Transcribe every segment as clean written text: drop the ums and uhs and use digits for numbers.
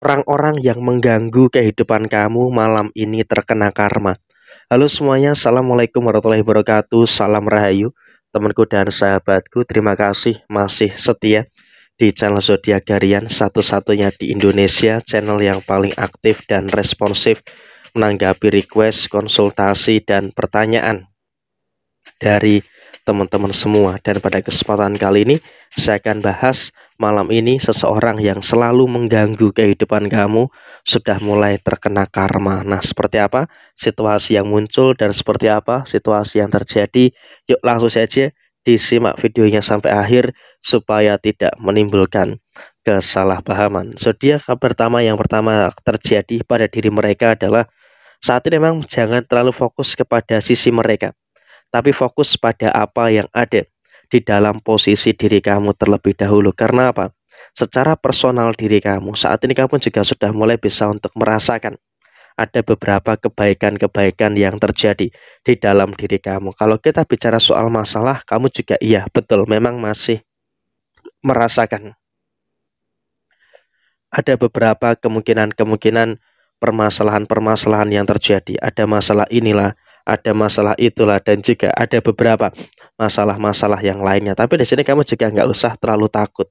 Orang-orang yang mengganggu kehidupan kamu malam ini terkena karma. Halo semuanya, Assalamualaikum warahmatullahi wabarakatuh. Salam Rahayu, temanku dan sahabatku. Terima kasih masih setia di channel Zodiak Harian, satu-satunya di Indonesia, channel yang paling aktif dan responsif menanggapi request, konsultasi, dan pertanyaan dari teman-teman semua. Dan pada kesempatan kali ini saya akan bahas malam ini seseorang yang selalu mengganggu kehidupan kamu sudah mulai terkena karma. Nah, seperti apa situasi yang muncul dan seperti apa situasi yang terjadi? Yuk langsung saja disimak videonya sampai akhir supaya tidak menimbulkan kesalahpahaman. Zodiak pertama yang pertama terjadi pada diri mereka adalah saat ini memang jangan terlalu fokus kepada sisi mereka, tapi fokus pada apa yang ada di dalam posisi diri kamu terlebih dahulu. Karena apa? Secara personal diri kamu saat ini kamu juga sudah mulai bisa untuk merasakan ada beberapa kebaikan-kebaikan yang terjadi di dalam diri kamu. Kalau kita bicara soal masalah, kamu juga iya betul memang masih merasakan ada beberapa kemungkinan-kemungkinan permasalahan-permasalahan yang terjadi. Ada masalah inilah, ada masalah itulah, dan juga ada beberapa masalah-masalah yang lainnya. Tapi di sini kamu juga nggak usah terlalu takut,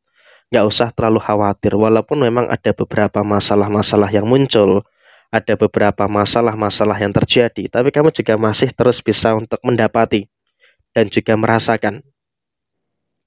nggak usah terlalu khawatir. Walaupun memang ada beberapa masalah-masalah yang muncul, ada beberapa masalah-masalah yang terjadi, tapi kamu juga masih terus bisa untuk mendapati dan juga merasakan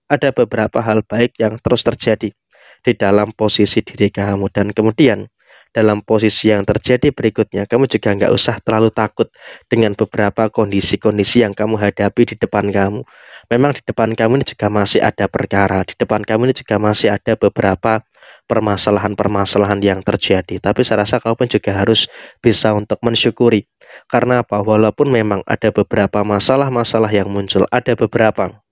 ada beberapa hal baik yang terus terjadi di dalam posisi diri kamu. Dan kemudian dalam posisi yang terjadi berikutnya, kamu juga nggak usah terlalu takut dengan beberapa kondisi-kondisi yang kamu hadapi di depan kamu. Memang di depan kamu ini juga masih ada perkara, di depan kamu ini juga masih ada beberapa permasalahan-permasalahan yang terjadi. Tapi saya rasa kamu pun juga harus bisa untuk mensyukuri. Karena apa? Walaupun memang ada beberapa masalah-masalah yang muncul, ada beberapa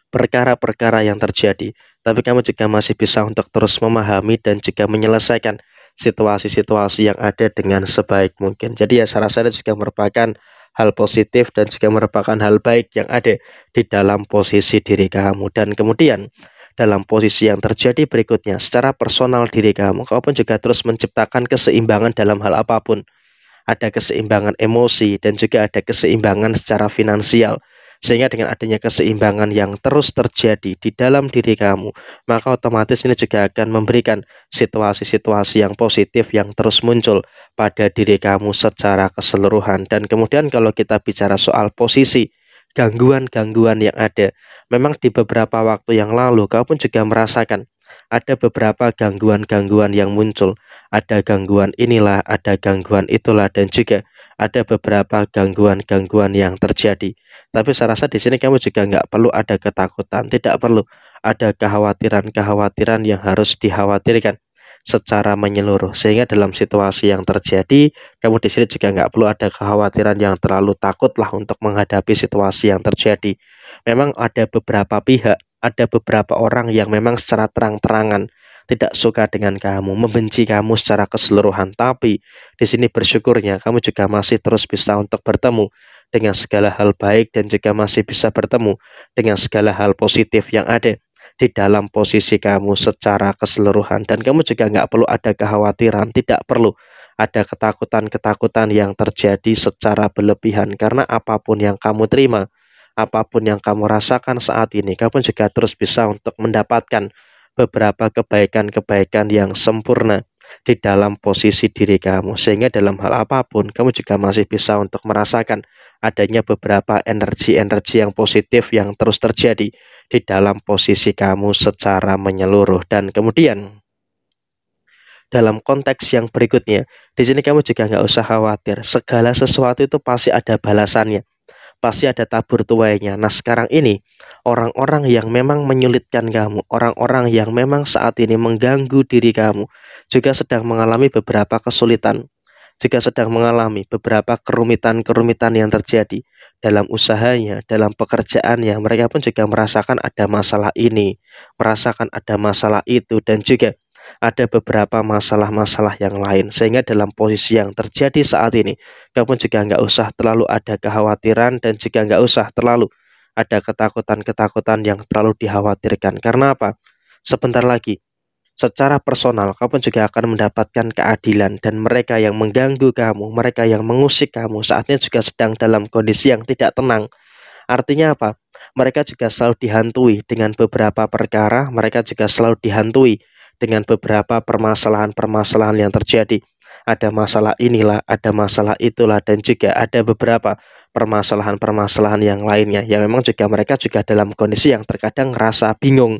perkara-perkara yang terjadi, tapi kamu juga masih bisa untuk terus memahami dan juga menyelesaikan situasi-situasi yang ada dengan sebaik mungkin. Jadi ya saya rasa itu juga merupakan hal positif dan juga merupakan hal baik yang ada di dalam posisi diri kamu. Dan kemudian dalam posisi yang terjadi berikutnya, secara personal diri kamu, kamu pun juga terus menciptakan keseimbangan dalam hal apapun. Ada keseimbangan emosi dan juga ada keseimbangan secara finansial. Sehingga dengan adanya keseimbangan yang terus terjadi di dalam diri kamu, maka otomatis ini juga akan memberikan situasi-situasi yang positif yang terus muncul pada diri kamu secara keseluruhan. Dan kemudian kalau kita bicara soal posisi gangguan-gangguan yang ada, memang di beberapa waktu yang lalu kamu pun juga merasakan ada beberapa gangguan-gangguan yang muncul. Ada gangguan inilah, ada gangguan itulah, dan juga ada beberapa gangguan-gangguan yang terjadi. Tapi saya rasa di sini kamu juga nggak perlu ada ketakutan, tidak perlu ada kekhawatiran-kekhawatiran yang harus dikhawatirkan secara menyeluruh. Sehingga dalam situasi yang terjadi, kamu di sini juga nggak perlu ada kekhawatiran yang terlalu takutlah untuk menghadapi situasi yang terjadi. Memang ada beberapa pihak, ada beberapa orang yang memang secara terang-terangan tidak suka dengan kamu, membenci kamu secara keseluruhan. Tapi di sini bersyukurnya kamu juga masih terus bisa untuk bertemu dengan segala hal baik dan juga masih bisa bertemu dengan segala hal positif yang ada di dalam posisi kamu secara keseluruhan. Dan kamu juga nggak perlu ada kekhawatiran, tidak perlu ada ketakutan-ketakutan yang terjadi secara berlebihan. Karena apapun yang kamu terima, apapun yang kamu rasakan saat ini, kamu juga terus bisa untuk mendapatkan beberapa kebaikan-kebaikan yang sempurna di dalam posisi diri kamu. Sehingga dalam hal apapun, kamu juga masih bisa untuk merasakan adanya beberapa energi-energi yang positif yang terus terjadi di dalam posisi kamu secara menyeluruh. Dan kemudian dalam konteks yang berikutnya, di sini kamu juga nggak usah khawatir. Segala sesuatu itu pasti ada balasannya, pasti ada tabur tuainya. Nah sekarang ini orang-orang yang memang menyulitkan kamu, orang-orang yang memang saat ini mengganggu diri kamu, juga sedang mengalami beberapa kesulitan, juga sedang mengalami beberapa kerumitan-kerumitan yang terjadi dalam usahanya, dalam pekerjaannya. Mereka pun juga merasakan ada masalah ini, merasakan ada masalah itu, dan juga ada beberapa masalah-masalah yang lain. Sehingga dalam posisi yang terjadi saat ini, kamu juga nggak usah terlalu ada kekhawatiran dan juga nggak usah terlalu ada ketakutan-ketakutan yang terlalu dikhawatirkan. Karena apa? Sebentar lagi secara personal kamu juga akan mendapatkan keadilan, dan mereka yang mengganggu kamu, mereka yang mengusik kamu saat ini juga sedang dalam kondisi yang tidak tenang. Artinya apa? Mereka juga selalu dihantui dengan beberapa perkara, mereka juga selalu dihantui dengan beberapa permasalahan-permasalahan yang terjadi. Ada masalah inilah, ada masalah itulah, dan juga ada beberapa permasalahan-permasalahan yang lainnya yang memang juga mereka juga dalam kondisi yang terkadang ngerasa bingung,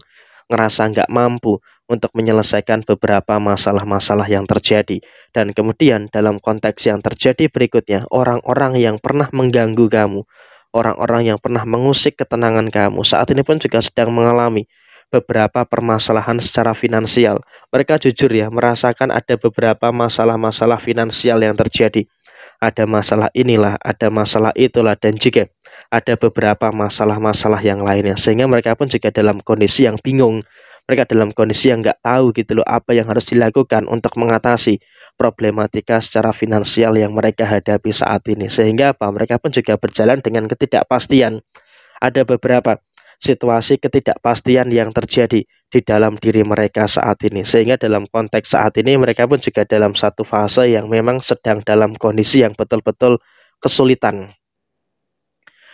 ngerasa nggak mampu untuk menyelesaikan beberapa masalah-masalah yang terjadi. Dan kemudian dalam konteks yang terjadi berikutnya, orang-orang yang pernah mengganggu kamu, orang-orang yang pernah mengusik ketenangan kamu, saat ini pun juga sedang mengalami beberapa permasalahan secara finansial. Mereka jujur ya, merasakan ada beberapa masalah-masalah finansial yang terjadi. Ada masalah inilah, ada masalah itulah, dan juga ada beberapa masalah-masalah yang lainnya. Sehingga mereka pun juga dalam kondisi yang bingung. Mereka dalam kondisi yang nggak tahu gitu loh apa yang harus dilakukan untuk mengatasi problematika secara finansial yang mereka hadapi saat ini. Sehingga apa? Mereka pun juga berjalan dengan ketidakpastian. Ada beberapa situasi ketidakpastian yang terjadi di dalam diri mereka saat ini, sehingga dalam konteks saat ini mereka pun juga dalam satu fase yang memang sedang dalam kondisi yang betul-betul kesulitan,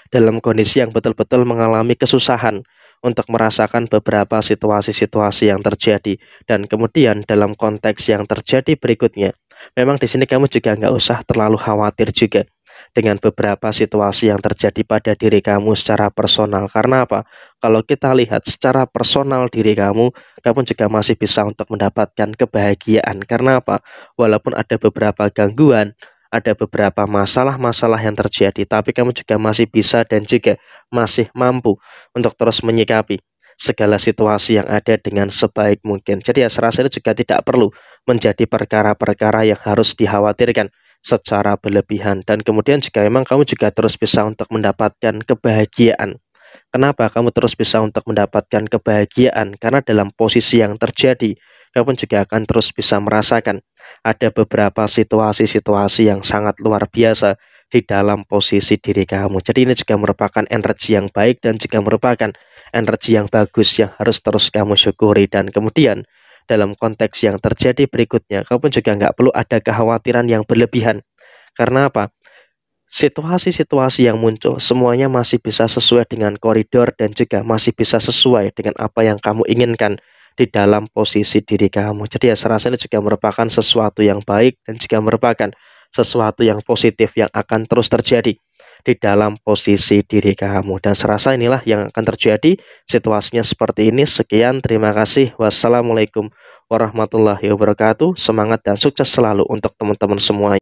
dalam kondisi yang betul-betul mengalami kesusahan untuk merasakan beberapa situasi-situasi yang terjadi. Dan kemudian dalam konteks yang terjadi berikutnya, memang di sini kamu juga nggak usah terlalu khawatir juga dengan beberapa situasi yang terjadi pada diri kamu secara personal. Karena apa? Kalau kita lihat secara personal diri kamu, kamu juga masih bisa untuk mendapatkan kebahagiaan. Karena apa? Walaupun ada beberapa gangguan, ada beberapa masalah-masalah yang terjadi, tapi kamu juga masih bisa dan juga masih mampu untuk terus menyikapi segala situasi yang ada dengan sebaik mungkin. Jadi ya serasa ini juga tidak perlu menjadi perkara-perkara yang harus dikhawatirkan secara berlebihan. Dan kemudian jika memang kamu juga terus bisa untuk mendapatkan kebahagiaan. Kenapa kamu terus bisa untuk mendapatkan kebahagiaan? Karena dalam posisi yang terjadi, kamu juga akan terus bisa merasakan ada beberapa situasi-situasi yang sangat luar biasa di dalam posisi diri kamu. Jadi ini juga merupakan energi yang baik dan juga merupakan energi yang bagus yang harus terus kamu syukuri. Dan kemudian dalam konteks yang terjadi berikutnya, kamu juga nggak perlu ada kekhawatiran yang berlebihan. Karena apa? Situasi-situasi yang muncul semuanya masih bisa sesuai dengan koridor dan juga masih bisa sesuai dengan apa yang kamu inginkan di dalam posisi diri kamu. Jadi ya serasa ini juga merupakan sesuatu yang baik dan juga merupakan sesuatu yang positif yang akan terus terjadi di dalam posisi diri kamu. Dan serasa inilah yang akan terjadi, situasinya seperti ini. Sekian, terima kasih. Wassalamualaikum warahmatullahi wabarakatuh. Semangat dan sukses selalu untuk teman-teman semua.